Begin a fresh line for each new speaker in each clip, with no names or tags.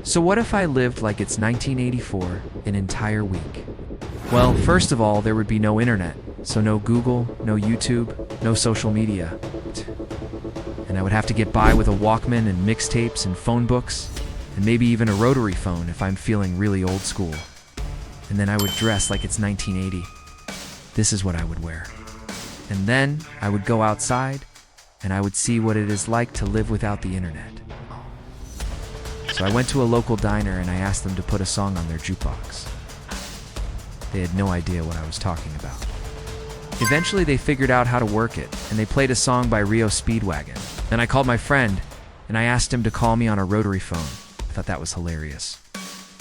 So what if I lived like it's 1984 an entire week? Well, first of all, there would be no internet, so no Google, no YouTube, no social media. And I would have to get by with a Walkman and mixtapes and phone books, and maybe even a rotary phone if I'm feeling really old school. And then I would dress like it's 1980. This is what I would wear. And then I would go outside, and I would see what it is like to live without the internet. So I went to a local diner and I asked them to put a song on their jukebox. They had no idea what I was talking about. Eventually they figured out how to work it, and they played a song by Rio Speedwagon. Then I called my friend, and I asked him to call me on a rotary phone. I thought that was hilarious.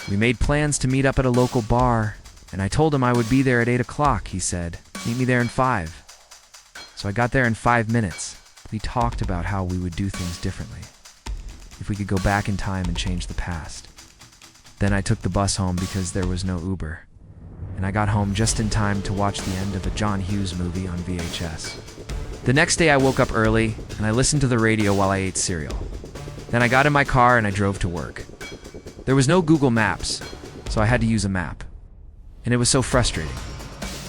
We made plans to meet up at a local bar, and I told him I would be there at 8 o'clock, he said. Meet me there in 5. So I got there in 5 minutes. We talked about how we would do things differently, if we could go back in time and change the past. Then I took the bus home because there was no Uber, and I got home just in time to watch the end of a John Hughes movie on VHS. The next day I woke up early, and I listened to the radio while I ate cereal. Then I got in my car and I drove to work. There was no Google Maps, so I had to use a map. And it was so frustrating.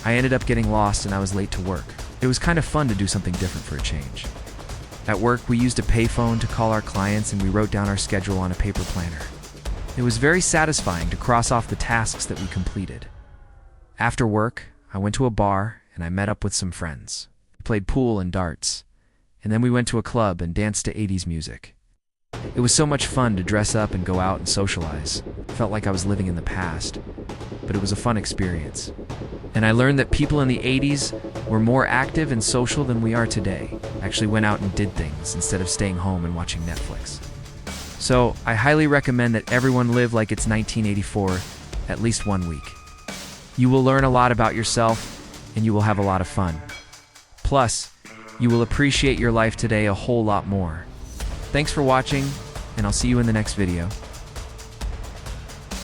I ended up getting lost and I was late to work. It was kind of fun to do something different for a change. At work, we used a payphone to call our clients and we wrote down our schedule on a paper planner. It was very satisfying to cross off the tasks that we completed. After work, I went to a bar and I met up with some friends. We played pool and darts, and then we went to a club and danced to 80s music. It was so much fun to dress up and go out and socialize. It felt like I was living in the past, but it was a fun experience. And I learned that people in the 80s were more active and social than we are today. Actually went out and did things instead of staying home and watching Netflix. So I highly recommend that everyone live like it's 1984 at least 1 week. You will learn a lot about yourself and you will have a lot of fun. Plus, you will appreciate your life today a whole lot more. Thanks for watching, and I'll see you in the next video.